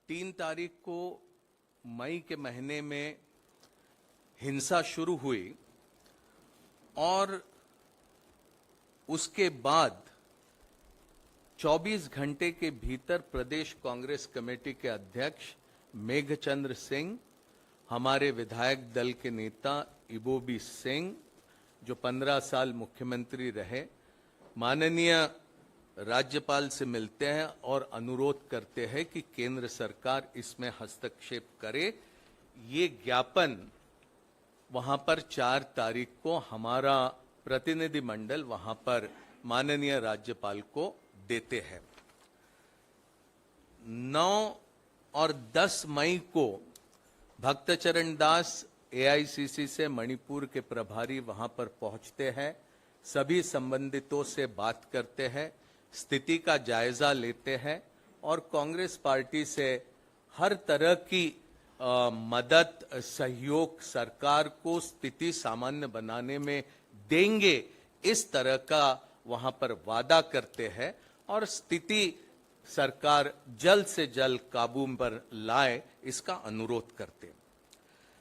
3 तारीख को मई के महीने में हिंसा शुरू हुई और उसके बाद 24 घंटे के भीतर प्रदेश कांग्रेस कमेटी के अध्यक्ष मेघचंद्र सिंह, हमारे विधायक दल के नेता इबोबी सिंह, जो 15 साल मुख्यमंत्री रहे, माननीय राज्यपाल से मिलते हैं और अनुरोध करते हैं कि केंद्र सरकार इसमें हस्तक्षेप करे। ये ज्ञापन वहां पर 4 तारीख को हमारा प्रतिनिधि मंडल वहां पर माननीय राज्यपाल को देते हैं। 9 और 10 मई को भक्तचरण दास एआईसीसी से मणिपुर के प्रभारी वहां पर पहुंचते हैं, सभी संबंधितों से बात करते हैं, स्थिति का जायजा लेते हैं और कांग्रेस पार्टी से हर तरह की मदद सहयोग सरकार को स्थिति सामान्य बनाने में देंगे, इस तरह का वहां पर वादा करते हैं और स्थिति सरकार जल्द से जल्द काबू पर लाए, इसका अनुरोध करते हैं।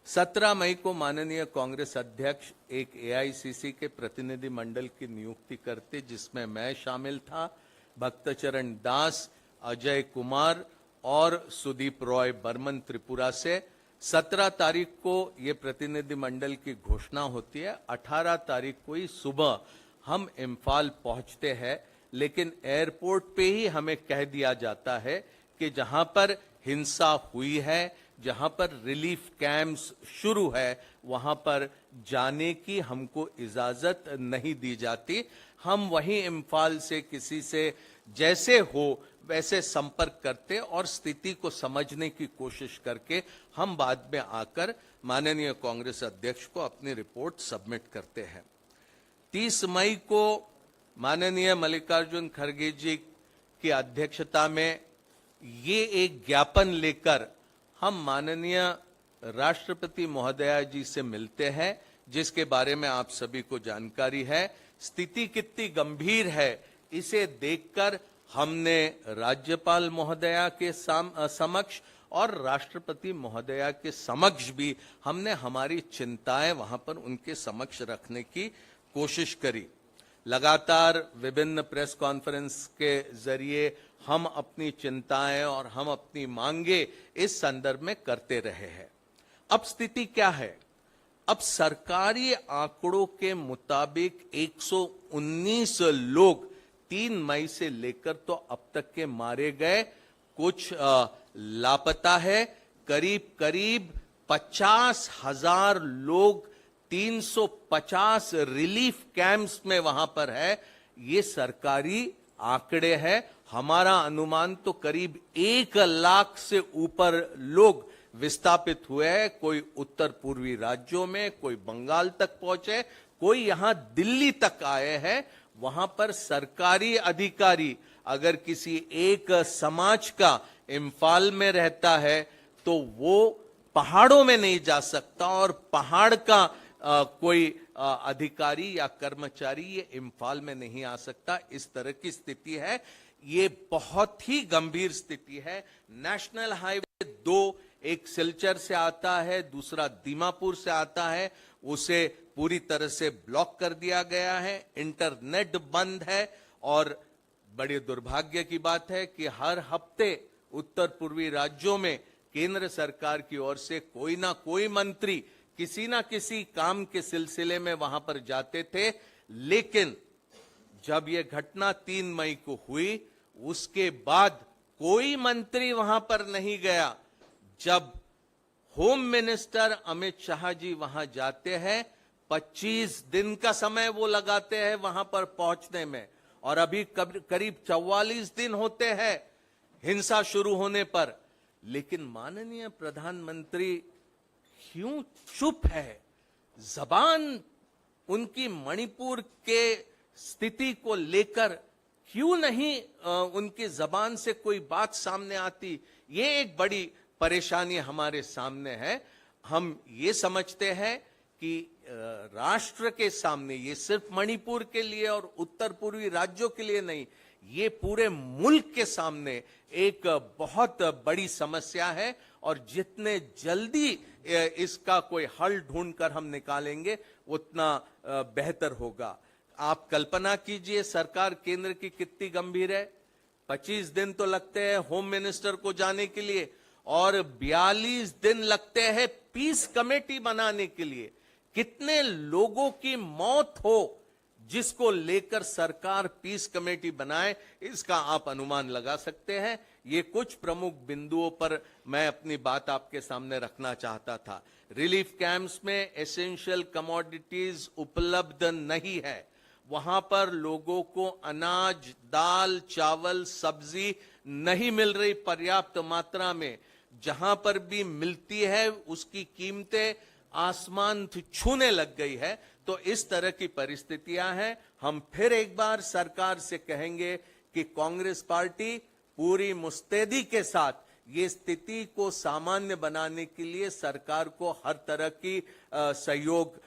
17 मई को माननीय कांग्रेस अध्यक्ष एक एआईसीसी के प्रतिनिधि मंडल की नियुक्ति करते, जिसमें मैं शामिल था, भक्तचरण दास, अजय कुमार और सुदीप रॉय बर्मन त्रिपुरा से। 17 तारीख को ये प्रतिनिधि मंडल की घोषणा होती है। 18 तारीख को ही सुबह हम इम्फाल पहुंचते हैं, लेकिन एयरपोर्ट पे ही हमें कह दिया जाता है कि जहां पर हिंसा हुई है, जहां पर रिलीफ कैंप्स शुरू है, वहां पर जाने की हमको इजाजत नहीं दी जाती। हम वहीं इम्फाल से किसी से जैसे हो वैसे संपर्क करते और स्थिति को समझने की कोशिश करके हम बाद में आकर माननीय कांग्रेस अध्यक्ष को अपनी रिपोर्ट सबमिट करते हैं। 30 मई को माननीय मल्लिकार्जुन खड़गे जी की अध्यक्षता में ये एक ज्ञापन लेकर हम माननीय राष्ट्रपति महोदया जी से मिलते हैं, जिसके बारे में आप सभी को जानकारी है। स्थिति कितनी गंभीर है इसे देखकर हमने राज्यपाल महोदया के समक्ष और राष्ट्रपति महोदया के समक्ष भी हमने हमारी चिंताएं वहां पर उनके समक्ष रखने की कोशिश करी। लगातार विभिन्न प्रेस कॉन्फ्रेंस के जरिए हम अपनी चिंताएं और हम अपनी मांगे इस संदर्भ में करते रहे हैं। अब स्थिति क्या है? अब सरकारी आंकड़ों के मुताबिक 119 लोग 3 मई से लेकर तो अब तक के मारे गए, कुछ लापता है। करीब करीब 50,000 लोग 350 रिलीफ कैंप्स में वहां पर है। ये सरकारी आंकड़े हैं। हमारा अनुमान तो करीब 1 लाख से ऊपर लोग विस्थापित हुए हैं। कोई उत्तर पूर्वी राज्यों में, कोई बंगाल तक पहुंचे, कोई यहां दिल्ली तक आए हैं। वहां पर सरकारी अधिकारी अगर किसी एक समाज का इम्फाल में रहता है तो वो पहाड़ों में नहीं जा सकता और पहाड़ का कोई अधिकारी या कर्मचारी ये इम्फाल में नहीं आ सकता। इस तरह की स्थिति है। ये बहुत ही गंभीर स्थिति है। नेशनल हाईवे 2 एक सिलचर से आता है, दूसरा दीमापुर से आता है, उसे पूरी तरह से ब्लॉक कर दिया गया है। इंटरनेट बंद है और बड़े दुर्भाग्य की बात है कि हर हफ्ते उत्तर पूर्वी राज्यों में केंद्र सरकार की ओर से कोई ना कोई मंत्री किसी ना किसी काम के सिलसिले में वहां पर जाते थे, लेकिन जब यह घटना 3 मई को हुई उसके बाद कोई मंत्री वहां पर नहीं गया। जब होम मिनिस्टर अमित शाह जी वहां जाते हैं, 25 दिन का समय वो लगाते हैं वहां पर पहुंचने में, और अभी करीब 44 दिन होते हैं हिंसा शुरू होने पर। लेकिन माननीय प्रधानमंत्री क्यों चुप है? जबान उनकी मणिपुर के स्थिति को लेकर क्यों नहीं उनकी जबान से कोई बात सामने आती? ये एक बड़ी परेशानी हमारे सामने है। हम ये समझते हैं कि राष्ट्र के सामने, ये सिर्फ मणिपुर के लिए और उत्तर पूर्वी राज्यों के लिए नहीं, ये पूरे मुल्क के सामने एक बहुत बड़ी समस्या है और जितने जल्दी इसका कोई हल ढूंढकर हम निकालेंगे उतना बेहतर होगा। आप कल्पना कीजिए सरकार केंद्र की कितनी गंभीर है। 25 दिन तो लगते हैं होम मिनिस्टर को जाने के लिए और 42 दिन लगते हैं पीस कमेटी बनाने के लिए। कितने लोगों की मौत हो जिसको लेकर सरकार पीस कमेटी बनाए, इसका आप अनुमान लगा सकते हैं। ये कुछ प्रमुख बिंदुओं पर मैं अपनी बात आपके सामने रखना चाहता था। रिलीफ कैंप्स में एसेंशियल कमोडिटीज उपलब्ध नहीं है। वहां पर लोगों को अनाज, दाल, चावल, सब्जी नहीं मिल रही पर्याप्त मात्रा में। जहां पर भी मिलती है उसकी कीमतें आसमान छूने लग गई है। तो इस तरह की परिस्थितियां हैं। हम फिर एक बार सरकार से कहेंगे कि कांग्रेस पार्टी पूरी मुस्तैदी के साथ ये स्थिति को सामान्य बनाने के लिए सरकार को हर तरह की सहयोग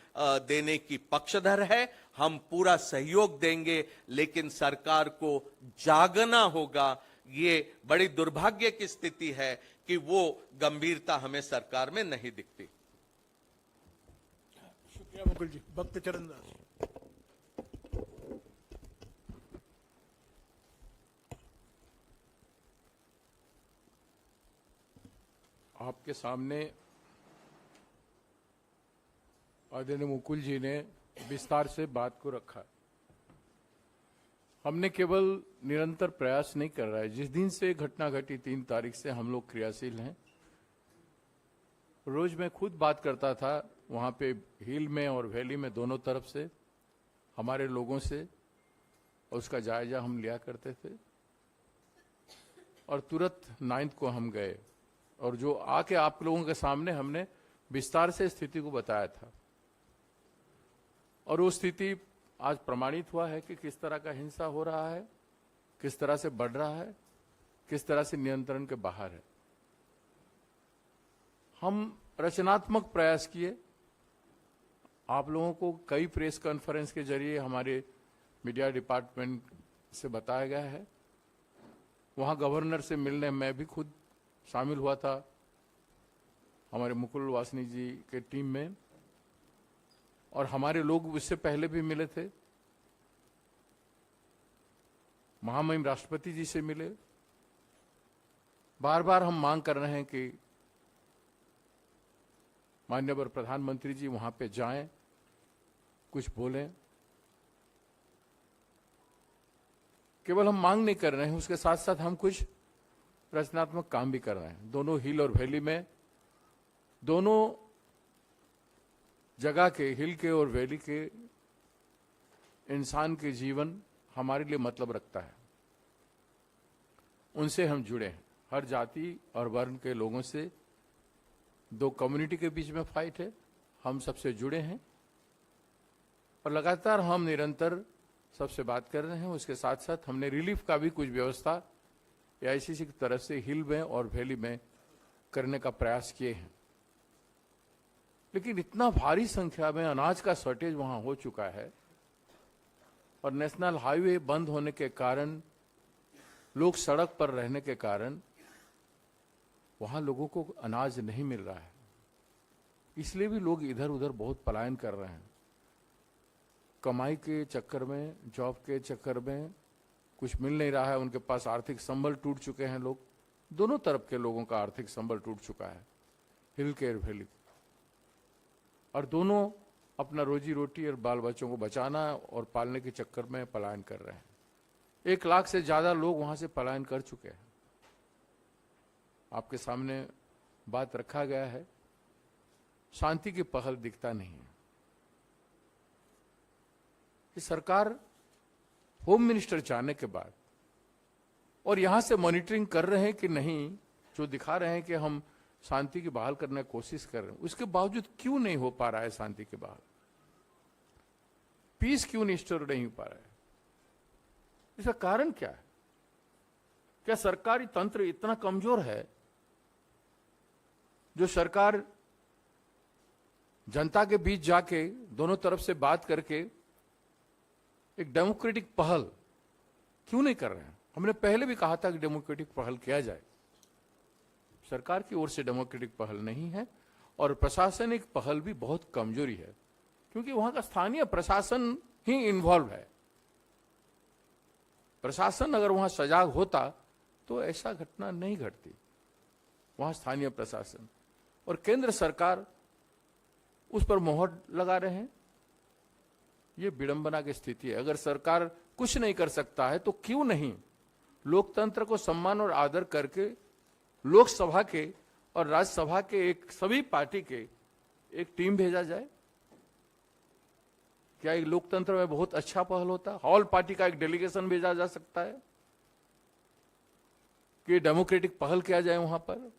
देने की पक्षधर है। हम पूरा सहयोग देंगे, लेकिन सरकार को जागना होगा। ये बड़ी दुर्भाग्य की स्थिति है कि वो गंभीरता हमें सरकार में नहीं दिखती। शुक्रिया मुकुल जी। भक्त चरण दास। आपके सामने आदरणीय मुकुल जी ने विस्तार से बात को रखा। हमने केवल निरंतर प्रयास नहीं कर रहा है। जिस दिन से घटना घटी 3 तारीख से हम लोग क्रियाशील हैं। रोज मैं खुद बात करता था वहां पे हिल में और वैली में दोनों तरफ से हमारे लोगों से, और उसका जायजा हम लिया करते थे। और तुरंत 9 को हम गए और जो आके आप लोगों के सामने हमने विस्तार से स्थिति को बताया था। और वो स्थिति आज प्रमाणित हुआ है कि किस तरह का हिंसा हो रहा है, किस तरह से बढ़ रहा है, किस तरह से नियंत्रण के बाहर है। हम रचनात्मक प्रयास किए। आप लोगों को कई प्रेस कॉन्फ्रेंस के जरिए हमारे मीडिया डिपार्टमेंट से बताया गया है। वहां गवर्नर से मिलने मैं भी खुद शामिल हुआ था, हमारे मुकुल वासनी जी के टीम में, और हमारे लोग उससे पहले भी मिले थे। महामहिम राष्ट्रपति जी से मिले। बार बार हम मांग कर रहे हैं कि माननीय प्रधानमंत्री जी वहां पे जाएं, कुछ बोलें। केवल हम मांग नहीं कर रहे हैं, उसके साथ साथ हम कुछ रचनात्मक काम भी कर रहे हैं। दोनों हिल और वैली में, दोनों जगह के, हिल के और वैली के इंसान के जीवन हमारे लिए मतलब रखता है। उनसे हम जुड़े हैं। हर जाति और वर्ण के लोगों से, 2 कम्युनिटी के बीच में फाइट है। हम सबसे जुड़े हैं और लगातार हम निरंतर सबसे बात कर रहे हैं। उसके साथ साथ हमने रिलीफ का भी कुछ व्यवस्था एआईसीसी की तरफ से हिल में और वैली में करने का प्रयास किए हैं। लेकिन इतना भारी संख्या में अनाज का शॉर्टेज वहां हो चुका है और नेशनल हाईवे बंद होने के कारण, लोग सड़क पर रहने के कारण वहां लोगों को अनाज नहीं मिल रहा है। इसलिए भी लोग इधर उधर बहुत पलायन कर रहे हैं। कमाई के चक्कर में, जॉब के चक्कर में कुछ मिल नहीं रहा है। उनके पास आर्थिक संबल टूट चुके हैं। लोग, दोनों तरफ के लोगों का आर्थिक संबल टूट चुका है, हिल के और वैली। और दोनों अपना रोजी रोटी और बाल बच्चों को बचाना और पालने के चक्कर में पलायन कर रहे हैं। 1 लाख से ज्यादा लोग वहां से पलायन कर चुके हैं। आपके सामने बात रखा गया है। शांति की पहल दिखता नहीं है। कि सरकार होम मिनिस्टर जाने के बाद और यहां से मॉनिटरिंग कर रहे हैं कि नहीं, जो दिखा रहे हैं कि हम शांति की बहाल करने की कोशिश कर रहे हैं, उसके बावजूद क्यों नहीं हो पा रहा है शांति की बहाल? पीस क्यों नहीं स्टोर नहीं हो पा रहा है? इसका कारण क्या है? क्या सरकारी तंत्र इतना कमजोर है जो सरकार जनता के बीच जाके दोनों तरफ से बात करके एक डेमोक्रेटिक पहल क्यों नहीं कर रहे हैं? हमने पहले भी कहा था कि डेमोक्रेटिक पहल किया जाए। सरकार की ओर से डेमोक्रेटिक पहल नहीं है और प्रशासनिक पहल भी बहुत कमजोरी है, क्योंकि वहां का स्थानीय प्रशासन ही इन्वॉल्व है। प्रशासन अगर वहां सजाग होता तो ऐसा घटना नहीं घटती। वहां स्थानीय प्रशासन और केंद्र सरकार उस पर मोहर लगा रहे हैं। ये विडंबना की स्थिति है। अगर सरकार कुछ नहीं कर सकता है तो क्यों नहीं लोकतंत्र को सम्मान और आदर करके लोकसभा के और राज्यसभा के एक सभी पार्टी के एक टीम भेजा जाए? क्या एक लोकतंत्र में बहुत अच्छा पहल होता? ऑल पार्टी का एक डेलीगेशन भेजा जा सकता है कि डेमोक्रेटिक पहल किया जाए वहां पर।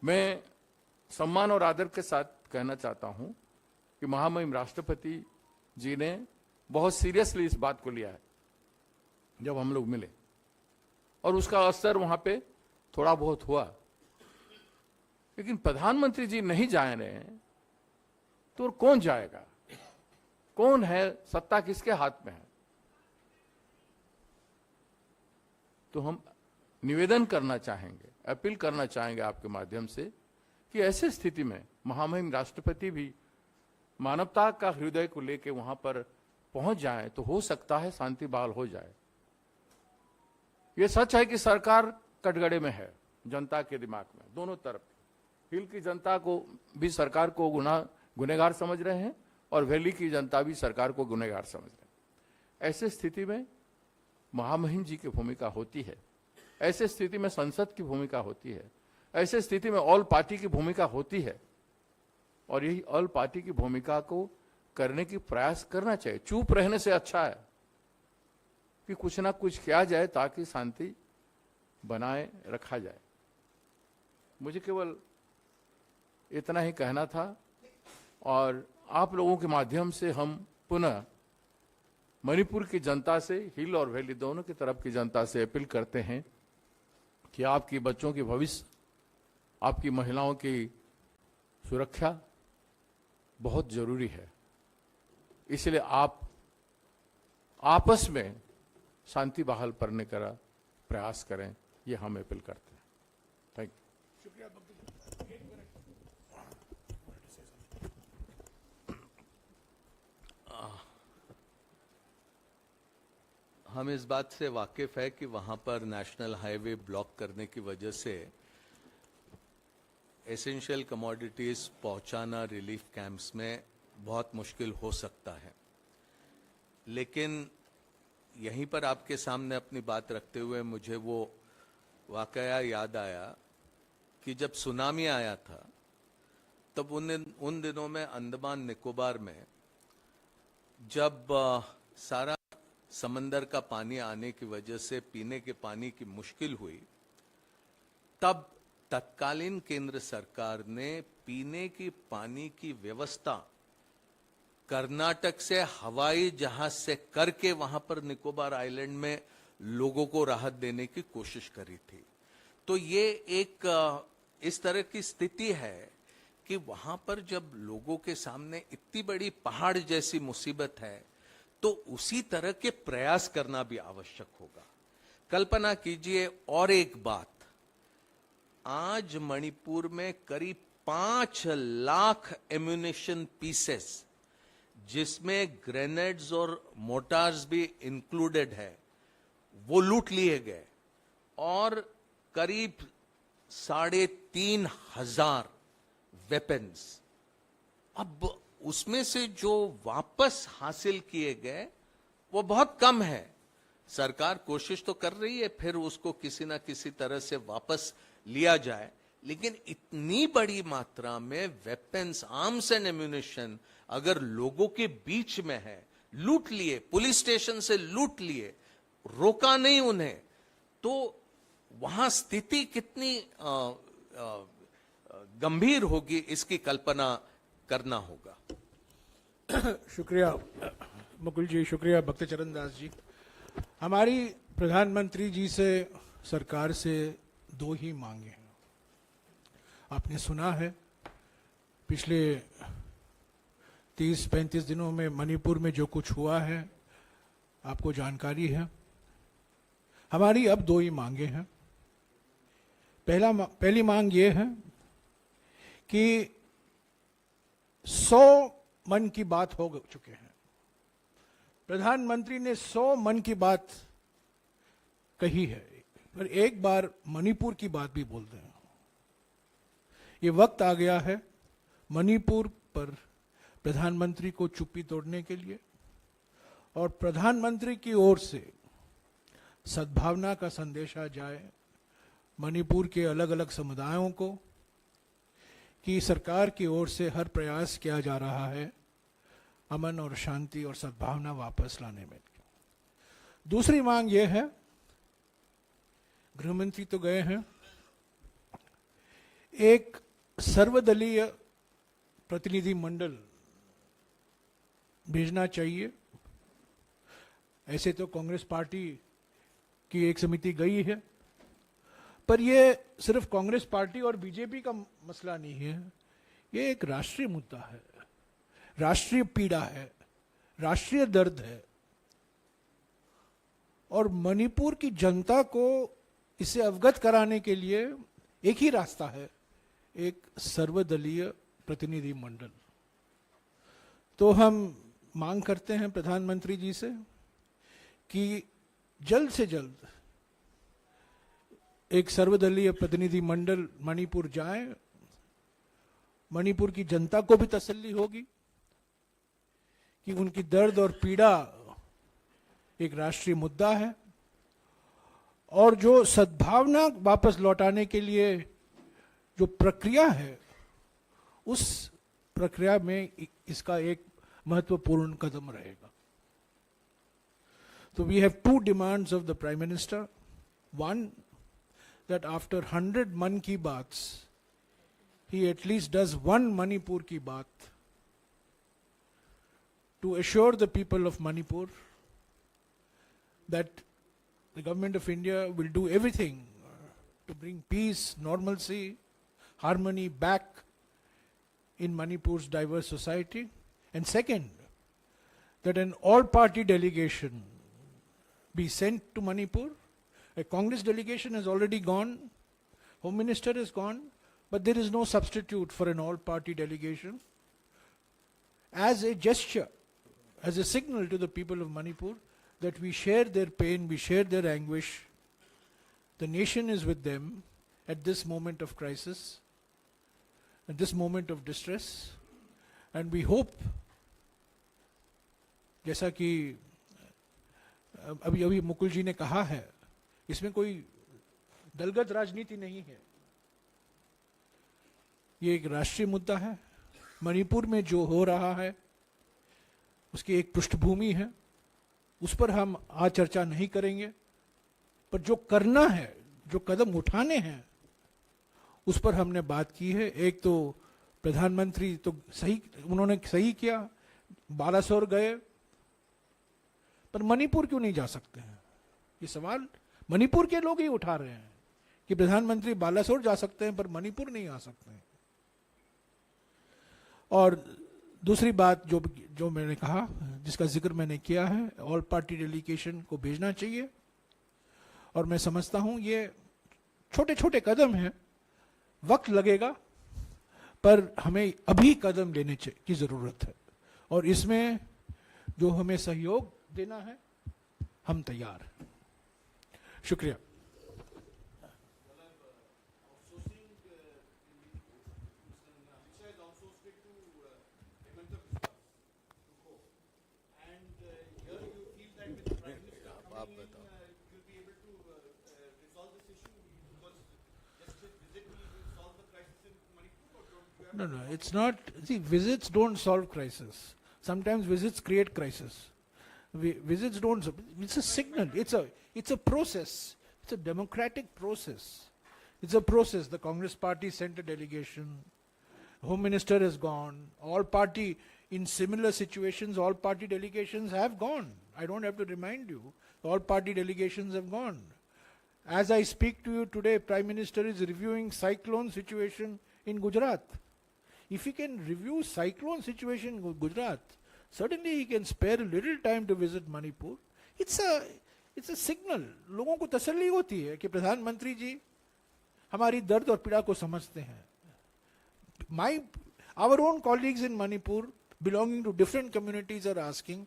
मैं सम्मान और आदर के साथ कहना चाहता हूं कि महामहिम राष्ट्रपति जी ने बहुत सीरियसली इस बात को लिया है जब हम लोग मिले, और उसका असर वहां पे थोड़ा बहुत हुआ। लेकिन प्रधानमंत्री जी नहीं जा रहे हैं तो कौन जाएगा? कौन है? सत्ता किसके हाथ में है? तो हम निवेदन करना चाहेंगे, अपील करना चाहेंगे आपके माध्यम से कि ऐसे स्थिति में महामहिम राष्ट्रपति भी मानवता का हृदय को लेकर वहां पर पहुंच जाए तो हो सकता है शांति बहाल हो जाए। यह सच है कि सरकार कटघरे में है, जनता के दिमाग में दोनों तरफ। हिल की जनता को भी सरकार को गुनहगार समझ रहे हैं और वैली की जनता भी सरकार को गुनहगार समझ रहे हैं। ऐसे स्थिति में महामहिम जी की भूमिका होती है, ऐसे स्थिति में संसद की भूमिका होती है, ऐसे स्थिति में ऑल पार्टी की भूमिका होती है, और यही ऑल पार्टी की भूमिका को करने की प्रयास करना चाहिए। चुप रहने से अच्छा है कि कुछ ना कुछ किया जाए ताकि शांति बनाए रखा जाए। मुझे केवल इतना ही कहना था, और आप लोगों के माध्यम से हम पुनः मणिपुर की जनता से, हिल और वैली दोनों की तरफ की जनता से अपील करते हैं कि आपकी बच्चों की भविष्य, आपकी महिलाओं की सुरक्षा बहुत जरूरी है। इसलिए आप आपस में शांति बहाल करने का प्रयास करें, ये हम अपील करते हैं। Thank you. शुक्रिया। हम इस बात से वाकिफ है कि वहां पर नेशनल हाईवे ब्लॉक करने की वजह से एसेंशियल कमोडिटीज पहुंचाना रिलीफ कैंप्स में बहुत मुश्किल हो सकता है। लेकिन यहीं पर आपके सामने अपनी बात रखते हुए मुझे वो वाकया याद आया कि जब सुनामी आया था तब उन दिनों में अंडमान निकोबार में जब सारा समंदर का पानी आने की वजह से पीने के पानी की मुश्किल हुई, तब तत्कालीन केंद्र सरकार ने पीने की पानी की व्यवस्था कर्नाटक से हवाई जहाज से करके वहां पर निकोबार आइलैंड में लोगों को राहत देने की कोशिश करी थी। तो ये एक इस तरह की स्थिति है कि वहां पर जब लोगों के सामने इतनी बड़ी पहाड़ जैसी मुसीबत है तो उसी तरह के प्रयास करना भी आवश्यक होगा। कल्पना कीजिए और एक बात, आज मणिपुर में करीब 5 लाख एम्यूनिशन पीसेस, जिसमें ग्रेनेड्स और मोटार्स भी इंक्लूडेड है, वो लूट लिए गए और करीब 3,500 वेपन्स। अब उसमें से जो वापस हासिल किए गए वो बहुत कम है। सरकार कोशिश तो कर रही है फिर उसको किसी ना किसी तरह से वापस लिया जाए, लेकिन इतनी बड़ी मात्रा में वेपन्स, आर्म्स एंड एम्यूनिशन अगर लोगों के बीच में है, लूट लिए, पुलिस स्टेशन से लूट लिए, रोका नहीं उन्हें, तो वहां स्थिति कितनी गंभीर होगी इसकी कल्पना करना होगा। शुक्रिया मुकुल जी, शुक्रिया भक्तचरण दास जी। हमारी प्रधानमंत्री जी से, सरकार से 2 ही मांगे हैं। आपने सुना है पिछले 30-35 दिनों में मणिपुर में जो कुछ हुआ है, आपको जानकारी है। हमारी अब दो ही मांगे हैं। पहली मांग ये है कि 100 मन की बात हो चुके हैं। प्रधानमंत्री ने 100 मन की बात कही है, पर एक बार मणिपुर की बात भी बोल दें। ये वक्त आ गया है मणिपुर पर प्रधानमंत्री को चुप्पी तोड़ने के लिए, और प्रधानमंत्री की ओर से सद्भावना का संदेशा जाए मणिपुर के अलग अलग समुदायों को कि सरकार की ओर से हर प्रयास किया जा रहा है अमन और शांति और सद्भावना वापस लाने में। दूसरी मांग यह है, गृहमंत्री तो गए हैं, एक सर्वदलीय प्रतिनिधि मंडल भेजना चाहिए। ऐसे तो कांग्रेस पार्टी की एक समिति गई है, पर यह सिर्फ कांग्रेस पार्टी और बीजेपी का मसला नहीं है, यह एक राष्ट्रीय मुद्दा है, राष्ट्रीय पीड़ा है, राष्ट्रीय दर्द है। और मणिपुर की जनता को इसे अवगत कराने के लिए एक ही रास्ता है, एक सर्वदलीय प्रतिनिधि मंडल। तो हम मांग करते हैं प्रधानमंत्री जी से कि जल्द से जल्द एक सर्वदलीय प्रतिनिधि मंडल मणिपुर जाए। मणिपुर की जनता को भी तसल्ली होगी कि उनकी दर्द और पीड़ा एक राष्ट्रीय मुद्दा है, और जो सद्भावना वापस लौटाने के लिए जो प्रक्रिया है, उस प्रक्रिया में इसका एक महत्वपूर्ण कदम रहेगा। So we have two demands of the Prime Minister. One, that after 100 Man Ki Baats, he at least does one Manipur Ki Baat to assure the people of Manipur that the government of India will do everything to bring peace, normalcy, harmony back in Manipur's diverse society. And second, that an all-party delegation be sent to Manipur. A Congress delegation has already gone, Home Minister is gone, but there is no substitute for an all-party delegation. As a gesture, as a signal to the people of Manipur that we share their pain, we share their anguish. The nation is with them at this moment of crisis, at this moment of distress, and we hope, जैसा कि अभी अभी मुकुल जी ने कहा है, इसमें कोई दलगत राजनीति नहीं है, ये एक राष्ट्रीय मुद्दा है। मणिपुर में जो हो रहा है उसकी एक पृष्ठभूमि है, उस पर हम आज चर्चा नहीं करेंगे, पर जो करना है, जो कदम उठाने हैं, उस पर हमने बात की है। एक तो प्रधानमंत्री तो सही, उन्होंने सही किया, बालासोर गए, पर मणिपुर क्यों नहीं जा सकते हैं? ये सवाल मणिपुर के लोग ही उठा रहे हैं कि प्रधानमंत्री बालासोर जा सकते हैं पर मणिपुर नहीं आ सकते हैं। और दूसरी बात जो मैंने कहा, जिसका जिक्र मैंने किया है, ऑल पार्टी डेलीगेशन को भेजना चाहिए। और मैं समझता हूं ये छोटे छोटे कदम हैं, वक्त लगेगा, पर हमें अभी कदम लेने की जरूरत है, और इसमें जो हमें सहयोग देना है हम तैयार हैं। शुक्रिया। No, it's not. See, visits don't solve crisis. Sometimes visits create crisis. Visits don't. It's a signal. It's a process. It's a democratic process. It's a process. The Congress party sent a delegation. Home Minister has gone. All party, in similar situations, all party delegations have gone. I don't have to remind you. All party delegations have gone. As I speak to you today, Prime Minister is reviewing cyclone situation in Gujarat. If he can review cyclone situation in Gujarat, certainly he can spare a little time to visit Manipur. It's a signal, लोगों को तसल्ली होती है कि प्रधानमंत्री जी हमारी दर्द और पीड़ा को समझते हैं. Our own colleagues in Manipur belonging to different communities are asking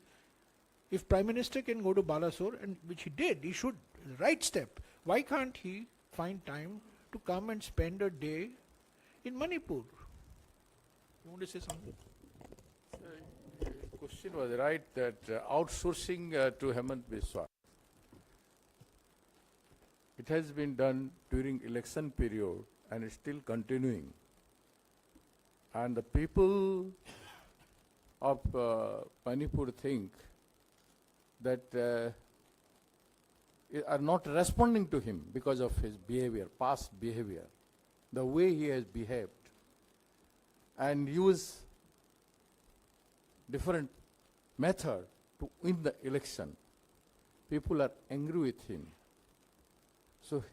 if Prime Minister can go to Balasore, and which he did, he should, right step. Why can't he find time to come and spend a day in Manipur? You want to say something? The question was right that outsourcing to Hemant Biswa. It has been done during election period and is still continuing. And the people of Manipur think that are not responding to him because of his behavior, past behavior, the way he has behaved, and use different method to win the election. People are angry with him. So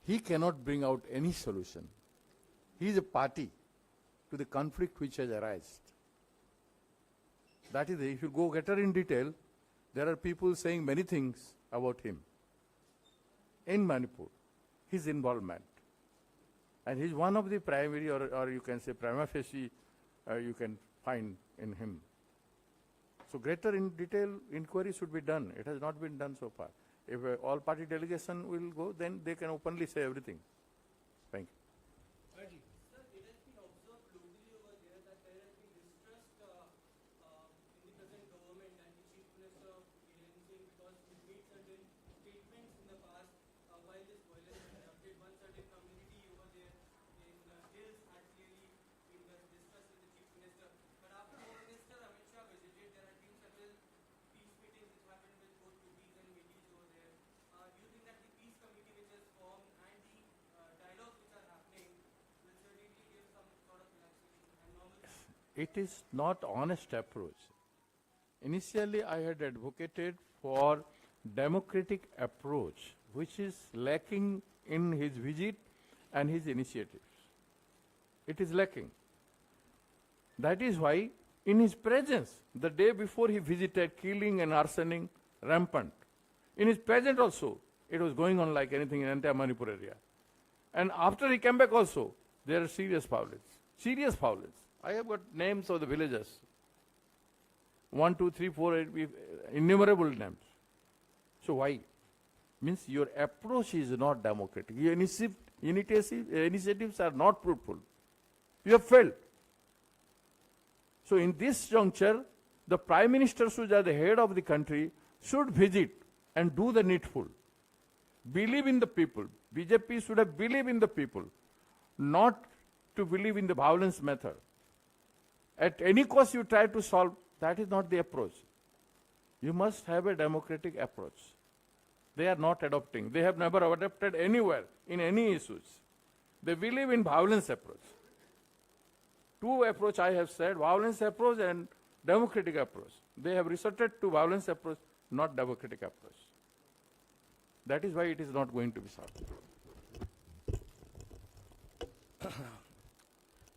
he cannot bring out any solution. He is a party to the conflict which has arisen. That is, if you go better in detail, there are people saying many things about him in Manipur, his involvement. And he is one of the primary, or you can say prima facie, you can find in him. So greater in detail inquiry should be done. It has not been done so far. If all party delegation will go, then they can openly say everything. Thank you. Sir, it has been observed locally over there that there has been distrust in the present government and the Chief Minister of Biren Singh because he made certain statements in the past while this violence was erupted. One certain community over there in hills had clearly been distrust with the Chief Minister. But after Home Minister Amit Shah visited, there had been several peace meetings which happened with both Kukis and Midis over there. Do you think that the peace committee which is formed and the dialogues which are happening will certainly give some sort of relaxation and normalcy? It is not honest approach. Initially, I had advocated for democratic approach, which is lacking in his visit and his initiatives. It is lacking. That is why, in his presence, the day before he visited, killing and arsoning rampant. In his presence also, it was going on like anything in entire Manipur area. And after he came back also, there are serious violence. Serious violence. I have got names of the villagers. 1, 2, 3, 4, 8, innumerable names. So why? Means your approach is not democratic. Your initiatives are not fruitful. You have failed. So in this juncture, the Prime Minister, who is at the head of the country, should visit and do the needful. Believe in the people. BJP should have believed in the people, not to believe in the violence method. At any cost you try to solve, that is not the approach. You must have a democratic approach. They are not adopting. They have never adopted anywhere in any issues. They believe in violence approach. Two approach I have said, violence approach and democratic approach. They have resorted to violence approach, not democratic approach. That is why it is not going to be solved.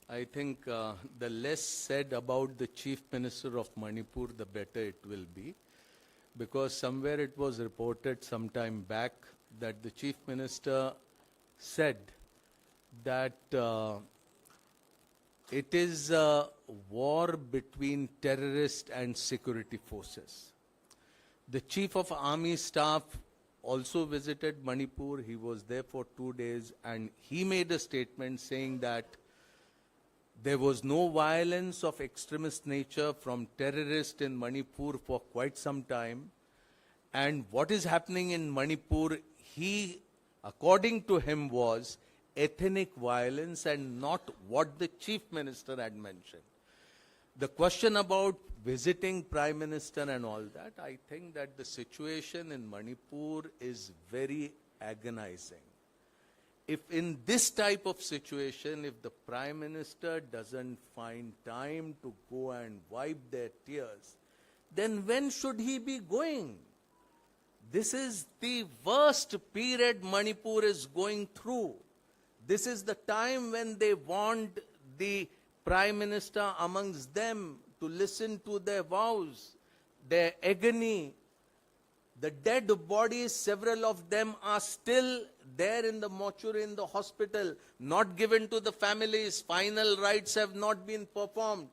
I think the less said about the Chief Minister of Manipur, the better it will be. Because somewhere it was reported some time back that the Chief Minister said that it is a war between terrorists and security forces. The Chief of Army Staff also visited Manipur. He was there for 2 days and he made a statement saying that there was no violence of extremist nature from terrorists in Manipur for quite some time. And what is happening in Manipur, he, according to him, was ethnic violence and not what the Chief Minister had mentioned. The question about visiting Prime Minister and all that, I think that the situation in Manipur is very agonizing. If in this type of situation, if the Prime Minister doesn't find time to go and wipe their tears, then when should he be going? This is the worst period Manipur is going through. This is the time when they want the Prime Minister amongst them to listen to their vows, their agony, The dead bodies, several of them are still there in the mortuary in the hospital, not given to the families. Final rites have not been performed.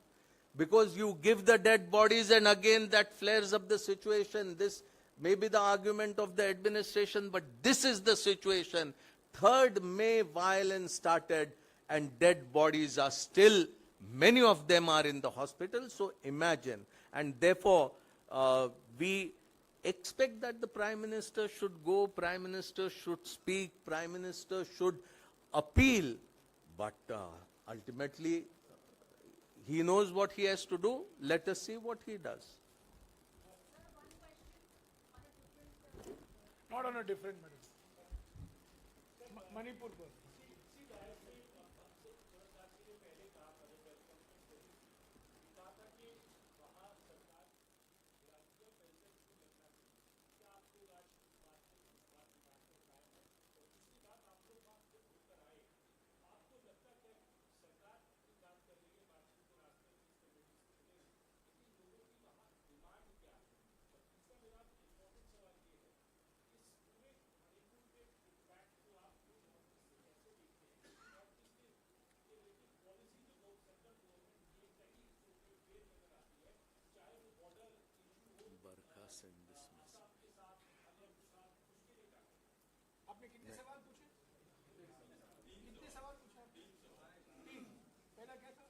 Because you give the dead bodies and again that flares up the situation. This may be the argument of the administration, but this is the situation. 3rd May violence started and dead bodies are still, many of them are in the hospital. So imagine. And therefore, we expect that the Prime Minister should go, Prime Minister should speak, Prime Minister should appeal. But ultimately, he knows what he has to do. Let us see what he does. Not on a different matter. Manipur पर आपने कितने सवाल पूछे? कितने सवाल पूछे? 3। पहला क्या था?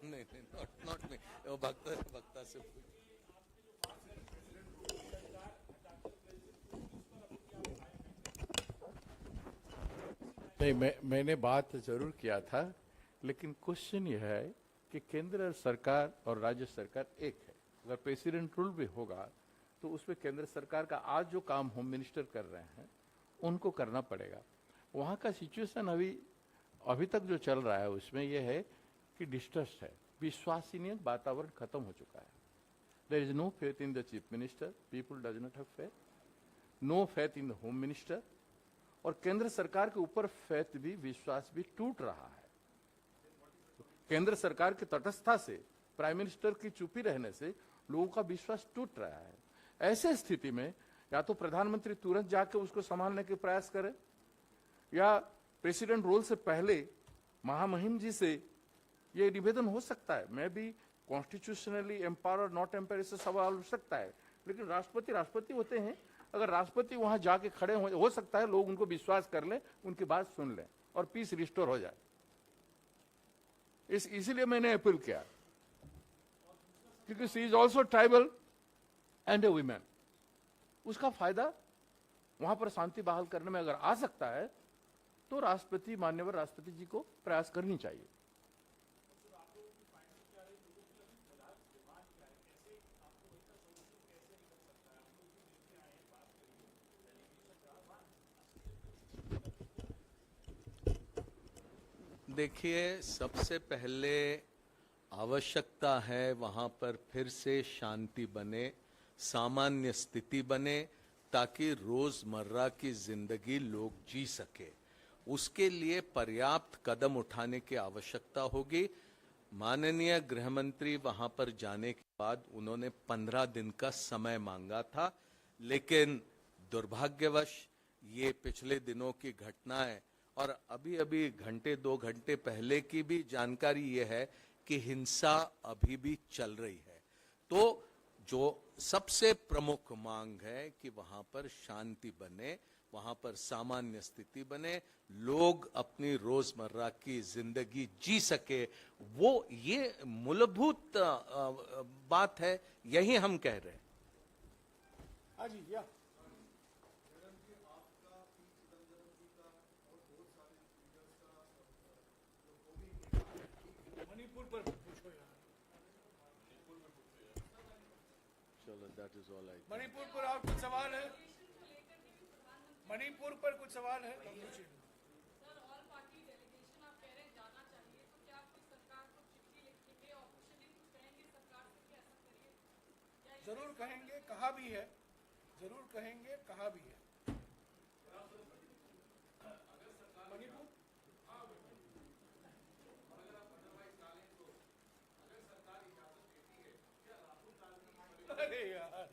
नहीं, not me. वो वक्ता से पूछ. नहीं, मैंने बात जरूर किया था, लेकिन क्वेश्चन यह है कि केंद्र सरकार और राज्य सरकार एक है. अगर प्रेसिडेंट रूल भी होगा तो उसमें केंद्र सरकार का आज जो काम होम मिनिस्टर कर रहे हैं उनको करना पड़ेगा. वहाँ का सिचुएशन अभी तक जो चल रहा है उसमें यह है कि डिस्ट्रस्ट है, विश्वसनीय वातावरण खत्म हो चुका है. There is no faith in the chief minister, people does not have faith, no faith in the home minister, और केंद्र सरकार के ऊपर फेथ भी, विश्वास भी टूट रहा है. केंद्र सरकार की तटस्थता से, प्राइम मिनिस्टर की चुप्पी रहने से लोगों का विश्वास टूट रहा है. ऐसे स्थिति में या तो प्रधानमंत्री तुरंत जाके उसको संभालने के प्रयास करे, या प्रेसिडेंट रोल से पहले महामहिम जी से ये निवेदन हो सकता है. मैं भी कॉन्स्टिट्यूशनली एम्पावर और नॉट एम्पावर से सवाल हो सकता है, लेकिन राष्ट्रपति होते हैं. अगर राष्ट्रपति वहां जाके खड़े हो सकता है लोग उनको विश्वास कर लें, उनकी बात सुन लें और पीस रिस्टोर हो जाए. इसीलिए मैंने अपील किया, क्योंकि she is also tribal and A women. उसका फायदा वहां पर शांति बहाल करने में अगर आ सकता है तो राष्ट्रपति, माननीय राष्ट्रपति जी को प्रयास करनी चाहिए. देखिए, सबसे पहले आवश्यकता है वहां पर फिर से शांति बने, सामान्य स्थिति बने, ताकि रोजमर्रा की जिंदगी लोग जी सके. उसके लिए पर्याप्त कदम उठाने की आवश्यकता होगी. माननीय गृह मंत्री वहां पर जाने के बाद उन्होंने 15 दिन का समय मांगा था, लेकिन दुर्भाग्यवश ये पिछले दिनों की घटनाएं और अभी घंटे 2 घंटे पहले की भी जानकारी ये है कि हिंसा अभी भी चल रही है. तो जो सबसे प्रमुख मांग है कि वहां पर शांति बने, वहां पर सामान्य स्थिति बने, लोग अपनी रोजमर्रा की जिंदगी जी सके, वो ये मूलभूत बात है. यही हम कह रहे हैं. हाँ जी, या मणिपुर पर पूछो यार. चलो, दैट इज ऑल. मणिपुर पर और कुछ सवाल है? मणिपुर पर कुछ सवाल है? पूछिए. सर, ऑल पार्टी डेलीगेशन आप कह रहे हैं जाना चाहिए, तो क्या आप इस सरकार को चिट्ठी लिखेंगे, ऑफिशियली कुछ कहेंगे सरकार से कि ऐसा करिए? जरूर कहेंगे, कहा भी है. जरूर कहेंगे, कहा भी है. मणिपुर अरे यार,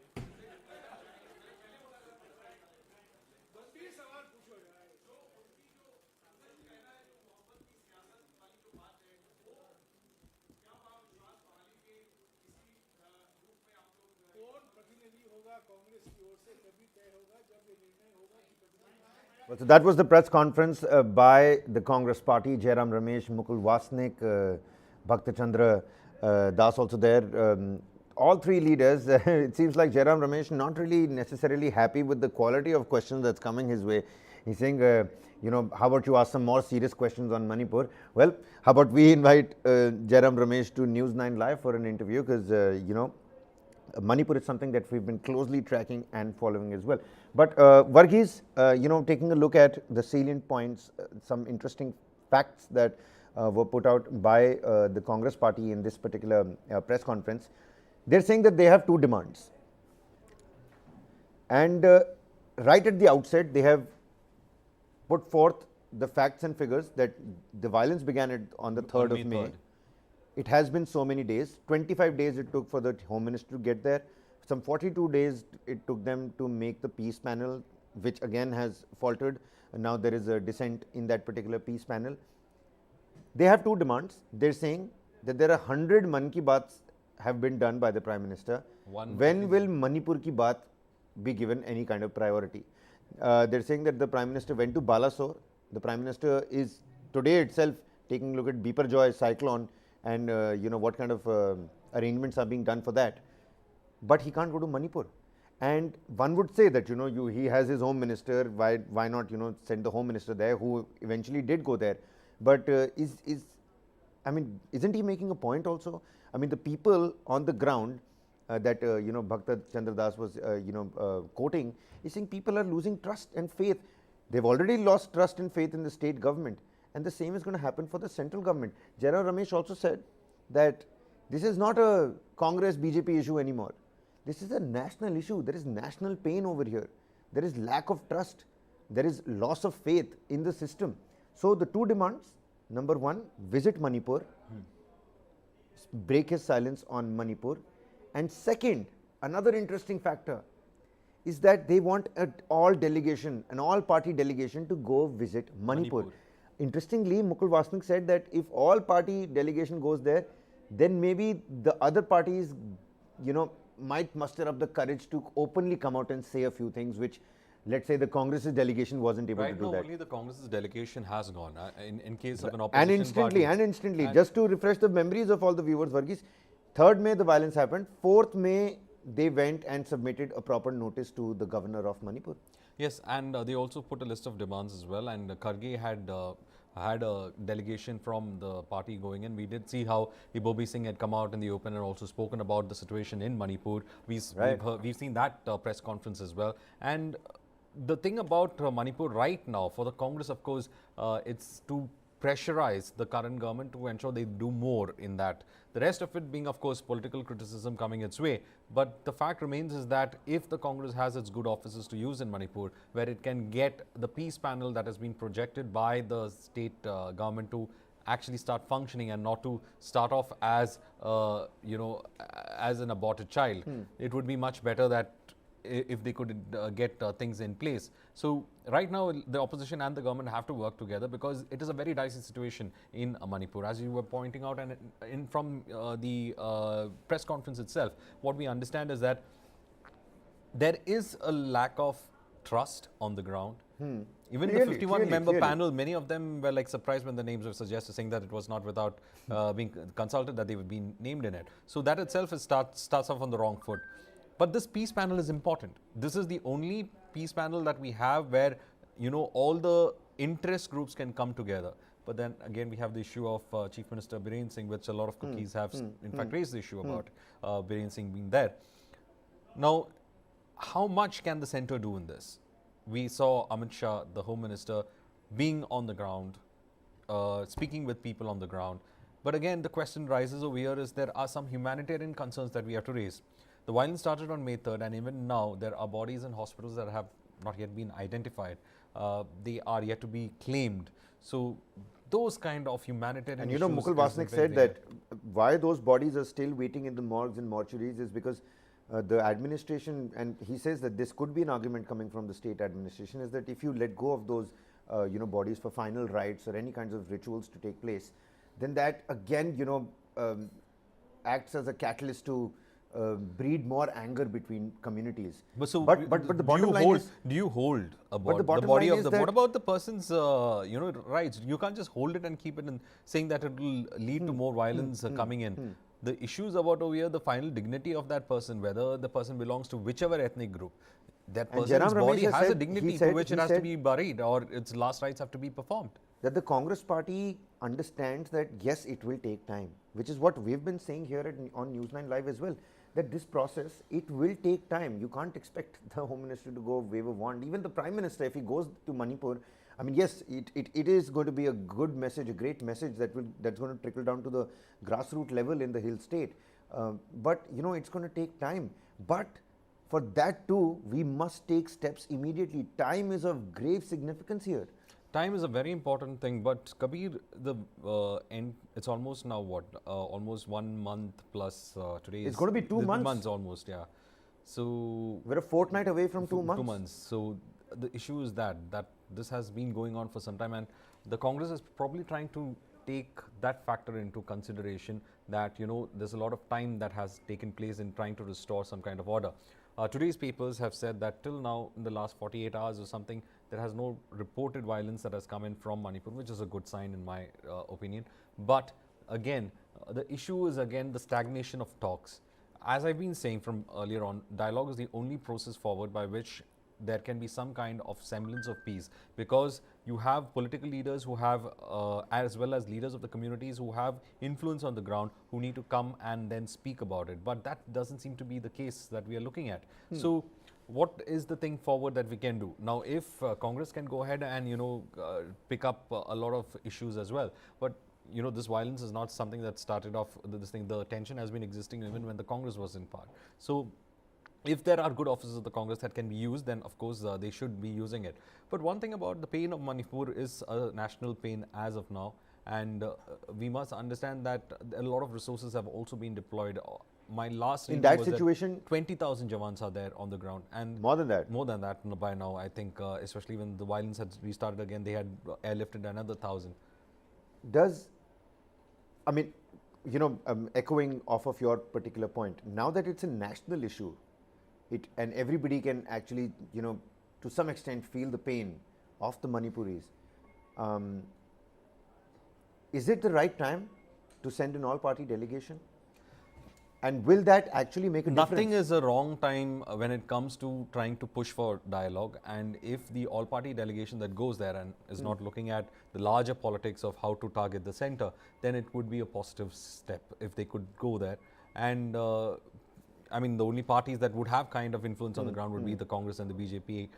Well, so that was the press conference by the Congress party. Jairam Ramesh, Mukul Wasnik, Bhakta Chandra Das also there. All three leaders, it seems like Jairam Ramesh not really necessarily happy with the quality of questions that's coming his way. He's saying, you know, how about you ask some more serious questions on Manipur? Well, how about we invite Jairam Ramesh to News9 Live for an interview, because, you know, Manipur is something that we've been closely tracking and following as well. But Varghese, you know, taking a look at the salient points, some interesting facts that were put out by the Congress party in this particular press conference. They're saying that they have two demands. And right at the outset, they have put forth the facts and figures that the violence began on the 3rd of May. It has been so many days. 25 days it took for the Home Minister to get there. Some 42 days it took them to make the peace panel, which again has faltered. And now there is a dissent in that particular peace panel. They have two demands. They're saying that there are 100 Man Ki Baats have been done by the Prime Minister. When will Manipur Ki Baat be given any kind of priority? They're saying that the Prime Minister went to Balasore. The Prime Minister is today itself taking a look at Biparjoy cyclone and you know what kind of arrangements are being done for that. But he can't go to Manipur. And one would say that, you know, he has his Home Minister, why not, you know, send the Home Minister there, who eventually did go there. But I mean, isn't he making a point also? I mean, the people on the ground that, you know, Bhakta Chandra Das was, you know, quoting, is saying people are losing trust and faith. They've already lost trust and faith in the state government. And the same is going to happen for the central government. Jairam Ramesh also said that this is not a Congress BJP issue anymore. This is a national issue. There is national pain over here. There is lack of trust. There is loss of faith in the system. So the two demands, number one, visit Manipur, break his silence on Manipur. And second, another interesting factor is that they want an all party delegation to go visit Manipur. Interestingly, Mukul Wasnik said that if all party delegation goes there, then maybe the other parties, you know, might muster up the courage to openly come out and say a few things which, let's say, the Congress's delegation wasn't able to do that. Only the Congress's delegation has gone. In case of an opposition And instantly, just to refresh the memories of all the viewers, Varghese, 3rd May the violence happened, 4th May they went and submitted a proper notice to the governor of Manipur. Yes, and they also put a list of demands as well. And Kharge had a delegation from the party going in. We did see how Ibobi Singh had come out in the open and also spoken about the situation in Manipur. We've seen that press conference as well. And the thing about Manipur right now for the Congress, of course, it's to pressurize the current government to ensure they do more in that. The rest of it being, of course, political criticism coming its way. But the fact remains is that if the Congress has its good offices to use in Manipur, where it can get the peace panel that has been projected by the state government to actually start functioning and not to start off as, you know, as an aborted child, it would be much better that if they could get things in place. So right now the opposition and the government have to work together because it is a very dicey situation in Manipur, as you were pointing out. And from the press conference itself, what we understand is that there is a lack of trust on the ground. Even the 51 member panel, many of them were like surprised when the names were suggested, saying that it was not without being consulted that they would be named in it. So that itself starts off on the wrong foot. But this peace panel is important. This is the only peace panel that we have where, you know, all the interest groups can come together. But then again, we have the issue of Chief Minister Biren Singh, which a lot of Kukis have in fact raised the issue about Biren Singh being there. Now, how much can the centre do in this? We saw Amit Shah, the Home Minister, being on the ground, speaking with people on the ground. But again, the question rises over here is there are some humanitarian concerns that we have to raise. The violence started on May 3rd, and even now there are bodies in hospitals that have not yet been identified. They are yet to be claimed. So those kind of humanitarian issues. And you know, Mukul Wasnik said that why those bodies are still waiting in the morgues and mortuaries is because the administration, and he says that this could be an argument coming from the state administration, is that if you let go of those you know, bodies for final rites or any kinds of rituals to take place, then that again, you know, acts as a catalyst to breed more anger between communities. But so, but the do bottom you line hold, is, do you hold about the bottom body line of is the? that- What about the person's, rights? You can't just hold it and keep it and saying that it will lead to more violence coming in. The issues about over here, the final dignity of that person, whether the person belongs to whichever ethnic group, that And person's Jairam Ramesh body has has a said- dignity he said- to which he it has to said- be buried or its last rites have to be performed. that the Congress party understands that yes, it will take time, which is what we've been saying here on News9 Live as well, that this process, it will take time. You can't expect the Home Minister to go wave a wand. Even the Prime Minister, if he goes to Manipur, I mean, yes, it is going to be a good message, a great message that's going to trickle down to the grassroots level in the hill state. But, it's going to take time. But for that too, we must take steps immediately. Time is of grave significance here. Time is a very important thing, but Kabir, the end. It's almost now what? Almost 1 month plus. Today It's going to be 2 months. 2 months almost, yeah. So We're a fortnight away from 2 months. 2 months. So the issue is that this has been going on for some time, and the Congress is probably trying to take that factor into consideration. That there's a lot of time that has taken place in trying to restore some kind of order. Today's papers have said that till now, in the last 48 hours or something, there has no reported violence that has come in from Manipur, which is a good sign in my opinion. But again, the issue is again the stagnation of talks. As I've been saying from earlier on, dialogue is the only process forward by which there can be some kind of semblance of peace, because you have political leaders who have, as well as leaders of the communities who have influence on the ground, who need to come and then speak about it. But that doesn't seem to be the case that we are looking at. So what is the thing forward that we can do? Now, if Congress can go ahead and, pick up a lot of issues as well, but this violence is not something that started off this thing. The tension has been existing even when the Congress was in power. So if there are good officers of the Congress that can be used, then of course they should be using it. But one thing about the pain of Manipur is a national pain as of now, and we must understand that a lot of resources have also been deployed. My last In reading that was situation, 20,000 Jawans are there on the ground, and more than that. more than that by now. I think, especially when the violence had restarted again, they had airlifted another 1,000. Echoing off of your particular point, now that it's a national issue, and everybody can actually, to some extent feel the pain of the Manipuris, is it the right time to send an all-party delegation? And will that actually make a Nothing difference? is a wrong time when it comes to trying to push for dialogue, and if the all-party delegation that goes there and is not looking at the larger politics of how to target the center, then it would be a positive step if they could go there. And I mean, the only parties that would have kind of influence on the ground would be the Congress and the BJP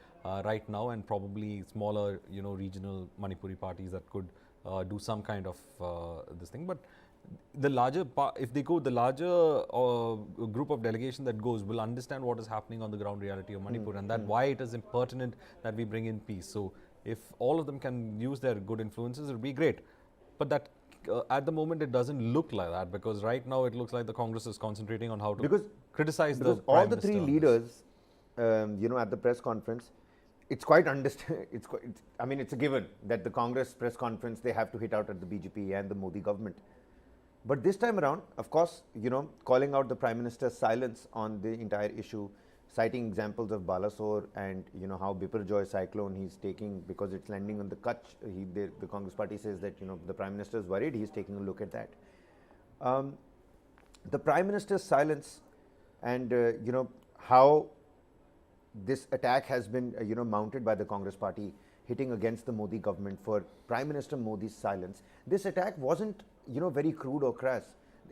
right now, and probably smaller, regional Manipuri parties that could do some kind of this thing. But the larger, if they go, the larger group of delegation that goes will understand what is happening on the ground reality of Manipur, and that why it is impertinent that we bring in peace. So if all of them can use their good influences, it will be great. But that at the moment it doesn't look like that, because right now it looks like the Congress is concentrating on how to criticize the all Prime the three Minister on this. leaders, at the press conference, it's quite it's a given that the Congress press conference, they have to hit out at the BJP and the Modi government. But this time around, of course, calling out the Prime Minister's silence on the entire issue, citing examples of Balasore and how Biparjoy cyclone he's taking because it's landing on the Kutch. The Congress party says that the Prime Minister is worried. He's taking a look at that. The Prime Minister's silence and how this attack has been mounted by the Congress party, hitting against the Modi government for Prime Minister Modi's silence. This attack wasn't very crude or crass.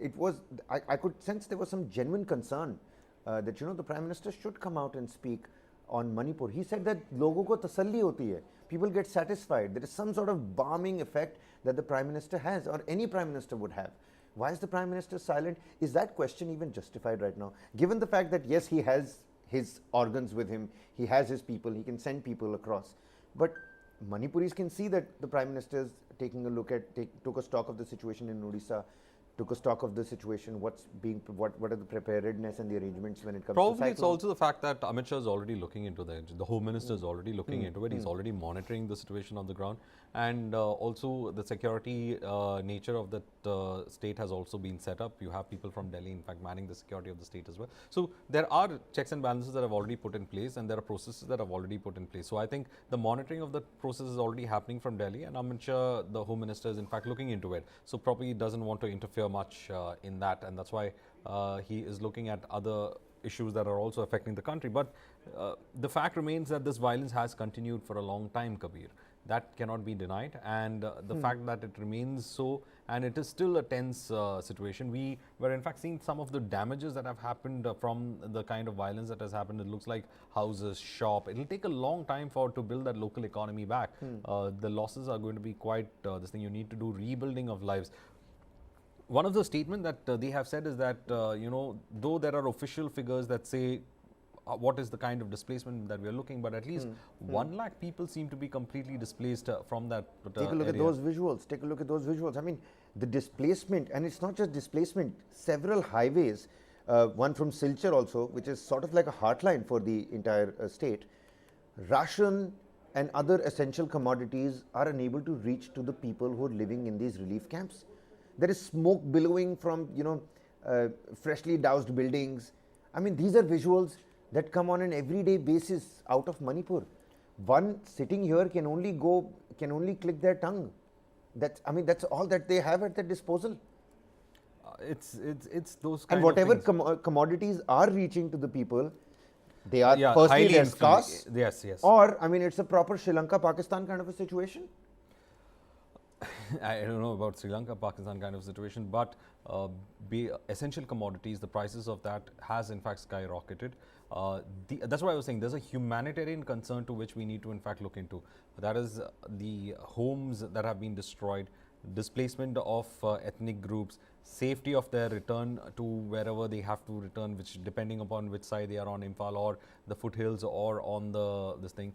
It was, I could sense there was some genuine concern that the Prime Minister should come out and speak on Manipur. He said that logo ko tasalli hoti hai. People get satisfied. There is some sort of balming effect that the Prime Minister has, or any Prime Minister would have. Why is the Prime Minister silent? Is that question even justified right now? Given the fact that yes, he has his organs with him, he has his people, he can send people across. But Manipuris can see that the Prime Minister is taking a look at, took a stock of the situation in Odisha, took a stock of the situation, what are the preparedness and the arrangements when it comes to Probably cyclones? it's also the fact that Amit Shah is already looking into that. The Home Minister is already looking into it. He's already monitoring the situation on the ground. And also the security nature of that state has also been set up. You have people from Delhi, in fact, manning the security of the state as well. So there are checks and balances that have already put in place, and there are processes that have already put in place. So I think the monitoring of the process is already happening from Delhi, and Amit Shah, the Home Minister, is in fact looking into it. So probably he doesn't want to interfere much in that, and that's why he is looking at other issues that are also affecting the country. But the fact remains that this violence has continued for a long time, Kabir. That cannot be denied, and the fact that it remains so, and it is still a tense situation. We were in fact seeing some of the damages that have happened from the kind of violence that has happened. It looks like houses, shop. It will take a long time to build that local economy back. The losses are going to be quite this thing. You need to do rebuilding of lives. One of the statements that they have said is that, though there are official figures that say what is the kind of displacement that we are looking, but at least 1 lakh people seem to be completely displaced from that Take a look area. at those visuals. Take a look at those visuals. I mean, the displacement, and it's not just displacement, several highways, one from Silchar also, which is sort of like a heartline for the entire state. Ration and other essential commodities are unable to reach to the people who are living in these relief camps. There is smoke billowing from, freshly doused buildings. I mean, these are visuals that come on an everyday basis out of Manipur. One sitting here can only click their tongue. That's all that they have at their disposal. It's those kind And whatever of things. commodities are reaching to the people, they are Yeah, firstly highly they're scarce. Yes. Or, I mean, it's a proper Sri Lanka, Pakistan kind of a situation. I don't know about Sri Lanka, Pakistan kind of situation, but essential commodities, the prices of that has in fact skyrocketed. That's why I was saying there's a humanitarian concern to which we need to in fact look into. That is the homes that have been destroyed, displacement of ethnic groups, safety of their return to wherever they have to return, which depending upon which side they are on, Imphal or the foothills or on this thing.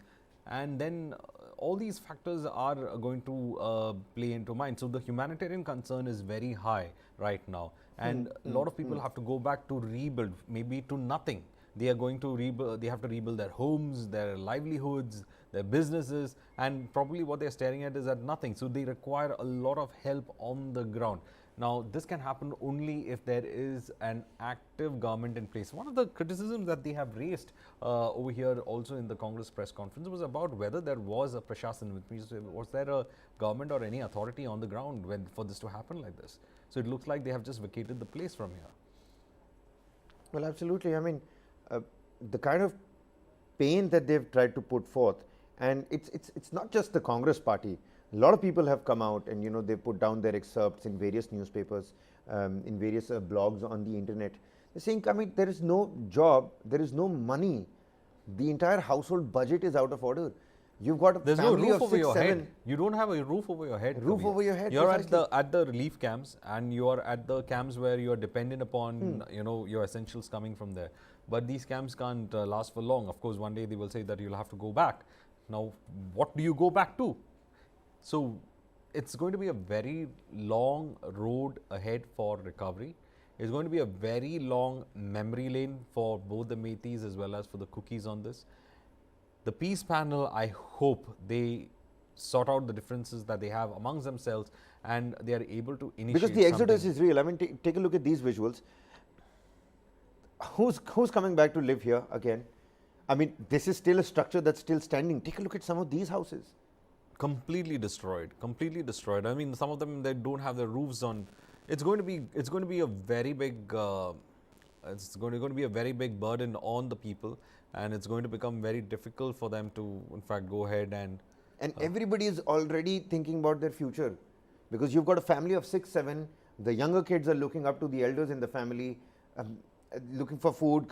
And then all these factors are going to play into mind. So the humanitarian concern is very high right now, and a lot of people have to go back to rebuild, maybe to nothing. They are going to rebuild. They have to rebuild their homes, their livelihoods, their businesses, and probably what they're staring at is at nothing. So they require a lot of help on the ground. Now, this can happen only if there is an active government in place. One of the criticisms that they have raised over here also in the Congress press conference was about whether there was a prashasan, which means was there a government or any authority on the ground for this to happen like this. So it looks like they have just vacated the place from here. Well, absolutely. I mean, the kind of pain that they've tried to put forth, and it's not just the Congress party. A lot of people have come out and they put down their excerpts in various newspapers, in various blogs on the internet. They're saying, I mean, there is no job, there is no money. The entire household budget is out of order. You've got a There's no family roof of over 6, your 7. head. You don't have a roof over your head. Roof Kabir. over your head, You're precisely. at the relief camps, and you are at the camps where you are dependent upon your essentials coming from there. But these camps can't last for long. Of course, one day they will say that you'll have to go back. Now, what do you go back to? So it's going to be a very long road ahead for recovery. It's going to be a very long memory lane for both the Meiteis as well as for the Kukis on this. The peace panel, I hope they sort out the differences that they have amongst themselves and they are able to initiate Because the exodus something. is real. I mean, take a look at these visuals. Who's coming back to live here again? I mean, this is still a structure that's still standing. Take a look at some of these houses. Completely destroyed. I mean, some of them, they don't have their roofs on. It's going to be a very big it's going to be a very big burden on the people, and it's going to become very difficult for them to in fact go ahead and everybody is already thinking about their future, because you've got a family of 6, 7. The younger kids are looking up to the elders in the family, looking for food,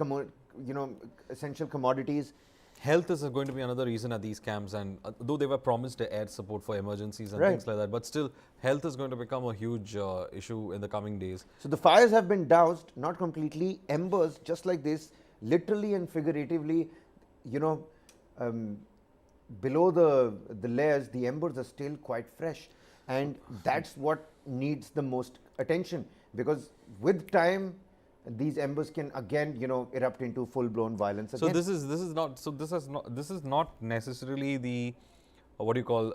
essential commodities. health is going to be another reason at these camps, and though they were promised air support for emergencies and Right. things like that, but still health is going to become a huge issue in the coming days. So the fires have been doused, not completely. Embers, just like this, literally and figuratively, below the layers, the embers are still quite fresh. and that's what needs the most attention, because with time these embers can again, erupt into full-blown violence again. So this is not necessarily the what do you call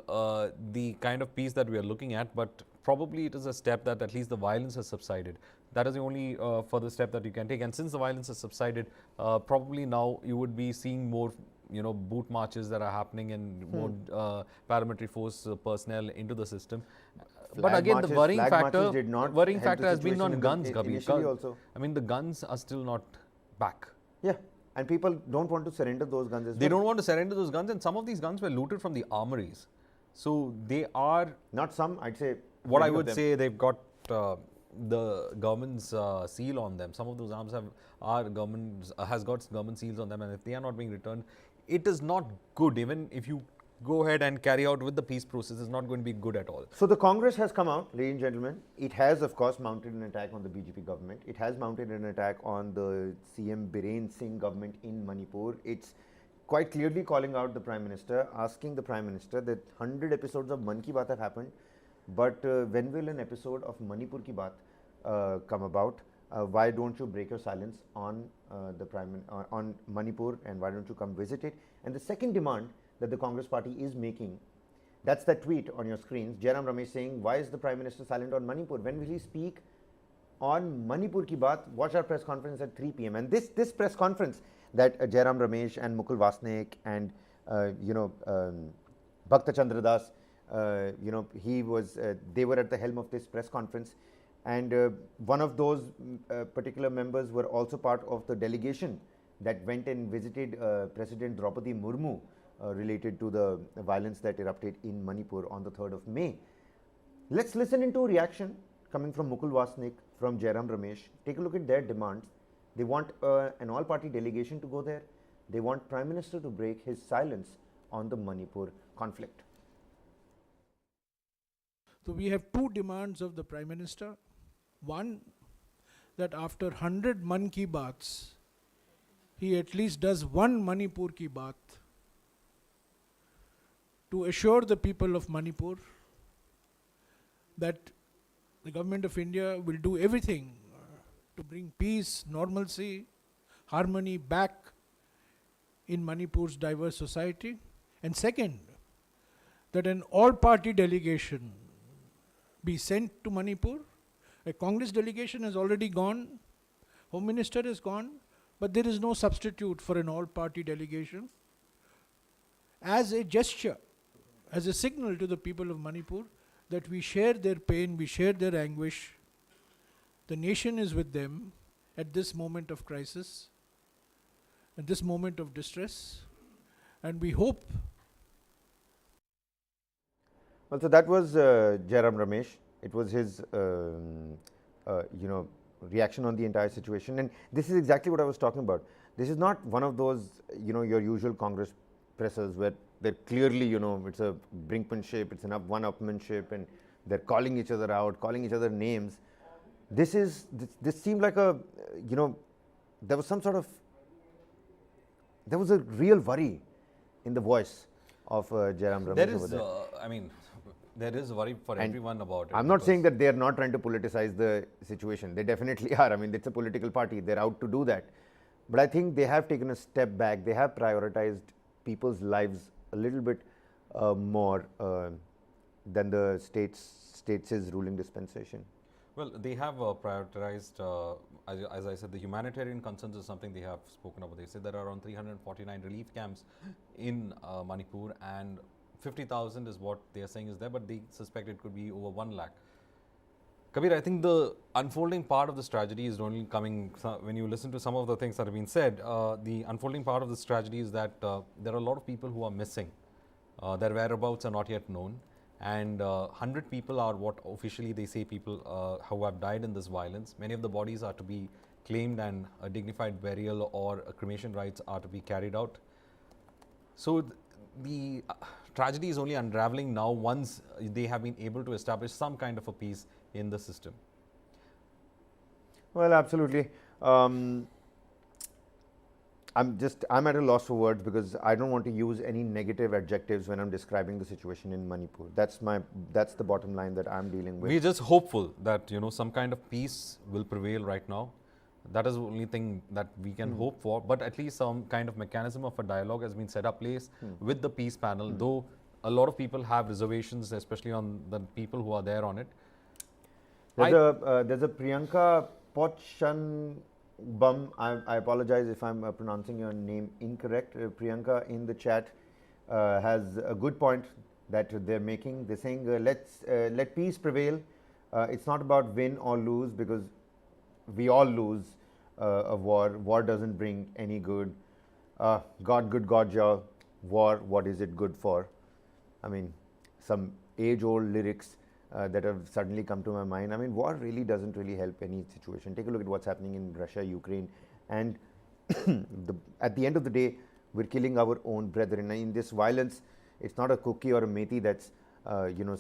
the kind of peace that we are looking at, but probably it is a step that at least the violence has subsided. That is the only further step that you can take. And since the violence has subsided, probably now you would be seeing more boot marches that are happening and more paramilitary force personnel into the system. But Flag again, marches- the worrying flag factor, marches did not worrying help the factor has been situation on in the- guns, Kabir. initially also. I mean, the guns are still not back. Yeah, and people don't want to surrender those guns as They well. don't want to surrender those guns, and some of these guns were looted from the armories. So they are, Not some, I'd say. what I many of would them. say, they've got the government's seal on them. Some of those arms has got government seals on them, and if they are not being returned, it is not good. Even if you go ahead and carry out with the peace process, it's not going to be good at all. So the Congress has come out, ladies and gentlemen. It has, of course, mounted an attack on the BJP government. It has mounted an attack on the CM Biren Singh government in Manipur. It's quite clearly calling out the Prime Minister, asking the Prime Minister that 100 episodes of Man Ki Baat have happened, but when will an episode of Manipur Ki Baat come about? Why don't you break your silence on on Manipur, and why don't you come visit it? And the second demand that the Congress party is making, that's the tweet on your screens, Jairam Ramesh saying, why is the Prime Minister silent on Manipur? When will he speak on Manipur Ki Baat? Watch our press conference at 3 p.m. And this press conference that Jairam Ramesh and Mukul Vasnik and Bhakta Chandra Das, they were at the helm of this press conference, and one of those particular members were also part of the delegation that went and visited President Draupadi Murmu related to the violence that erupted in Manipur on the 3rd of May. Let's listen into a reaction coming from Mukul Vasnik, from Jairam Ramesh. Take a look at their demands. They want an all-party delegation to go there. They want Prime Minister to break his silence on the Manipur conflict. So we have two demands of the Prime Minister. One, that after 100 Man Ki Baats, he at least does one Manipur Ki Baat to assure the people of Manipur that the government of India will do everything to bring peace, normalcy, harmony back in Manipur's diverse society. And second, that an all-party delegation be sent to Manipur. A Congress delegation has already gone, Home Minister is gone, but there is no substitute for an all-party delegation. As a gesture, as a signal to the people of Manipur that we share their pain, we share their anguish. The nation is with them at this moment of crisis, at this moment of distress, and we hope. Well, so that was Jairam Ramesh. It was his, reaction on the entire situation, and this is exactly what I was talking about. This is not one of those, your usual Congress pressers where they're clearly, it's a brinkmanship, it's an one-upmanship, and they're calling each other out, calling each other names. This seemed like a, there was a real worry in the voice of Jairam Ramesh There over is, there. there is worry for And everyone about it. I'm not because- saying that they are not trying to politicize the situation. They definitely are. I mean, it's a political party. They're out to do that. But I think they have taken a step back. They have prioritized people's lives a little bit more than the states' ruling dispensation. Well, they have prioritized, as I said, the humanitarian concerns is something they have spoken about. They said there are around 349 relief camps in Manipur, and 50,000 is what they are saying is there, but they suspect it could be over 1 lakh. Kabir, I think the unfolding part of this tragedy is only coming, when you listen to some of the things that have been said, the unfolding part of this tragedy is that there are a lot of people who are missing. Their whereabouts are not yet known, and 100 people are what officially they say people who have died in this violence. Many of the bodies are to be claimed, and a dignified burial or cremation rites are to be carried out. So the tragedy is only unraveling now once they have been able to establish some kind of a peace in the system. Well, absolutely. I'm at a loss for words because I don't want to use any negative adjectives when I'm describing the situation in Manipur. That's the bottom line that I'm dealing with. We're just hopeful that some kind of peace will prevail right now. That is the only thing that we can hope for. But at least some kind of mechanism of a dialogue has been set up place with the peace panel. Though a lot of people have reservations, especially on the people who are there on it. There's a Priyanka Pochan Bum. I apologize if I'm pronouncing your name incorrect. Priyanka in the chat has a good point that they're making. They're saying let peace prevail. It's not about win or lose because we all lose a war. War doesn't bring any good. God, good God, y'all. War, what is it good for? I mean, some age-old lyrics that have suddenly come to my mind. I mean, war really doesn't really help any situation. Take a look at what's happening in Russia, Ukraine, and at the end of the day, we're killing our own brethren. In this violence, it's not a Kuki or a Methi that's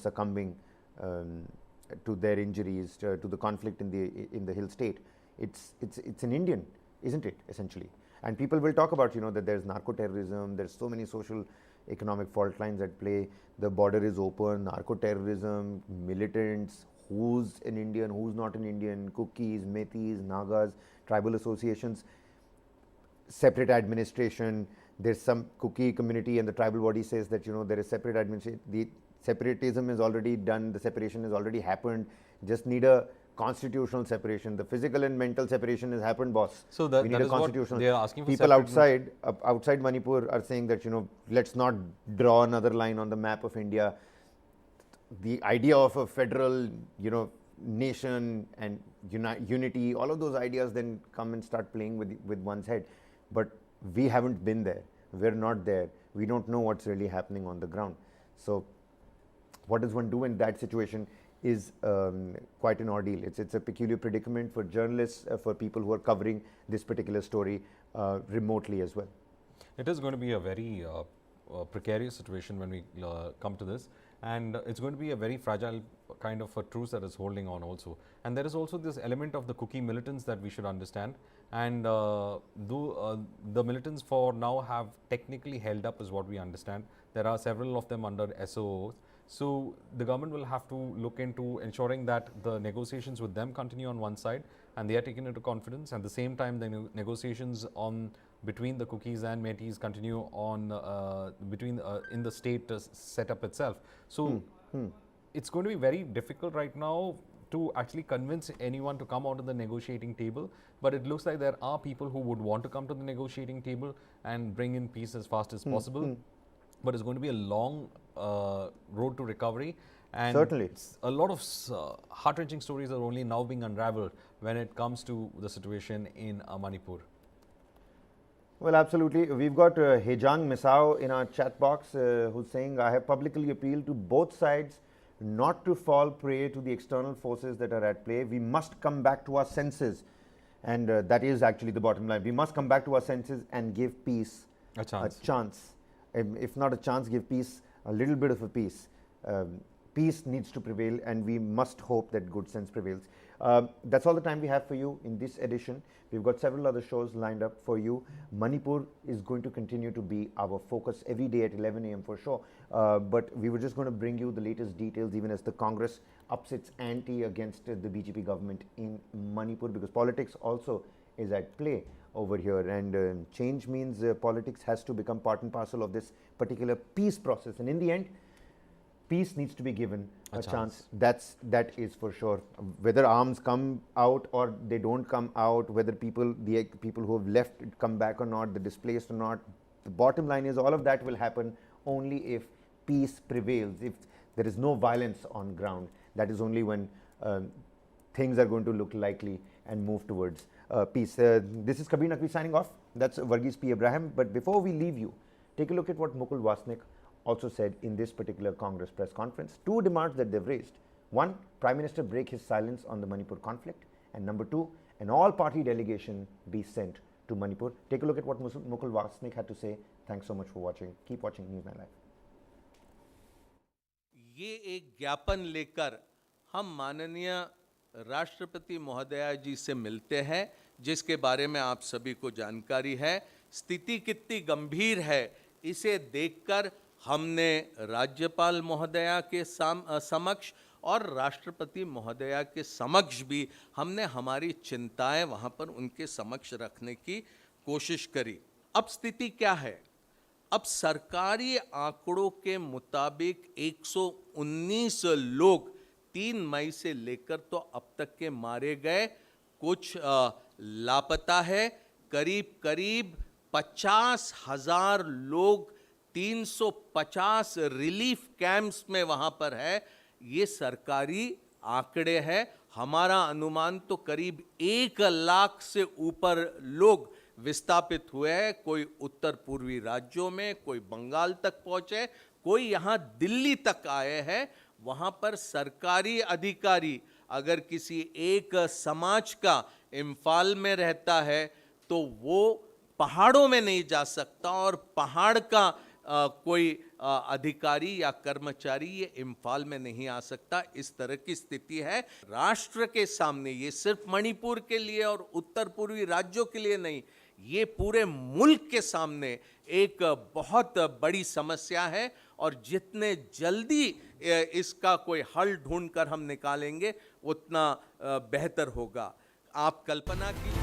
succumbing to their injuries, to the conflict in the hill state. It's an Indian, isn't it, essentially? And people will talk about that there's narco-terrorism, there's so many social economic fault lines at play, the border is open, narco-terrorism, militants, who's an Indian, who's not an Indian, Kukis, Methis, Nagas, tribal associations, separate administration. There's some Kuki community and the tribal body says that there is separate administration. The separatism is already done, the separation has already happened, just need a constitutional separation. The physical and mental separation has happened, boss. So that, we need that a is constitutional. what they are asking for. People outside Manipur are saying that let's not draw another line on the map of India. The idea of a federal nation and unity, all of those ideas then come and start playing with one's head. But we haven't been there. We're not there. We don't know what's really happening on the ground. So what does one do in that situation is quite an ordeal. It's a peculiar predicament for journalists, for people who are covering this particular story remotely as well. It is going to be a very precarious situation when we come to this, and it's going to be a very fragile kind of a truce that is holding on also. And there is also this element of the Kuki militants that we should understand, and the militants for now have technically held up is what we understand. There are several of them under SOOs. So the government will have to look into ensuring that the negotiations with them continue on one side and they are taken into confidence. At the same time, the negotiations between the Kukis and Metis continue on in the state setup itself. So it's going to be very difficult right now to actually convince anyone to come out of the negotiating table. But it looks like there are people who would want to come to the negotiating table and bring in peace as fast as possible. But it's going to be a long road to recovery, and certainly a lot of heart-wrenching stories are only now being unraveled when it comes to the situation in Manipur. Well, absolutely. We've got Hejang Misao in our chat box who's saying, I have publicly appealed to both sides not to fall prey to the external forces that are at play. We must come back to our senses, and that is actually the bottom line. We must come back to our senses and give peace a chance. If not a chance, give peace a little bit of a peace. Peace needs to prevail, and we must hope that good sense prevails. That's all the time we have for you in this edition. We've got several other shows lined up for you. Manipur is going to continue to be our focus every day at 11 a.m. for sure. But we were just going to bring you the latest details even as the Congress ups its ante against the BJP government in Manipur, because politics also is at play over here, and change means politics has to become part and parcel of this particular peace process, and in the end peace needs to be given a chance. That is for sure. Whether arms come out or they don't come out, whether the people who have left come back or not, the displaced or not, the bottom line is all of that will happen only if peace prevails, if there is no violence on ground. That is only when things are going to look likely and move towards peace. This is Kabir Naqvi signing off. That's Varghese P. Abraham. But before we leave you, take a look at what Mukul Wasnik also said in this particular Congress press conference. Two demands that they've raised. One, Prime Minister break his silence on the Manipur conflict. And number two, an all-party delegation be sent to Manipur. Take a look at what Mukul Wasnik had to say. Thanks so much for watching. Keep watching News9 Live. ये एक ज्ञापन लेकर हम माननीय राष्ट्रपति महोदया जी से मिलते हैं, जिसके बारे में आप सभी को जानकारी है स्थिति कितनी गंभीर है इसे देखकर हमने राज्यपाल महोदया के समक्ष और राष्ट्रपति महोदया के समक्ष भी हमने हमारी चिंताएं वहां पर उनके समक्ष रखने की कोशिश करी। अब स्थिति क्या है? अब सरकारी आंकड़ों के मुताबिक 119 लोग 3 मई से लेकर तो अब तक के मारे गए, कुछ लापता है। करीब करीब 50,000 लोग 350 रिलीफ कैंप्स में वहां पर है। ये सरकारी आंकड़े हैं। हमारा अनुमान तो करीब 1 लाख से ऊपर लोग विस्थापित हुए हैं। कोई उत्तर पूर्वी राज्यों में, कोई बंगाल तक पहुंचे, कोई यहां दिल्ली तक आए हैं। वहां पर सरकारी अधिकारी अगर किसी एक समाज का इम्फाल में रहता है तो वो पहाड़ों में नहीं जा सकता और पहाड़ का कोई अधिकारी या कर्मचारी ये इम्फाल में नहीं आ सकता। इस तरह की स्थिति है। राष्ट्र के सामने, ये सिर्फ मणिपुर के लिए और उत्तर पूर्वी राज्यों के लिए नहीं, ये पूरे मुल्क के सामने एक बहुत बड़ी समस्या है और जितने जल्दी इसका कोई हल ढूंढकर हम निकालेंगे उतना बेहतर होगा। आप कल्पना कीजिए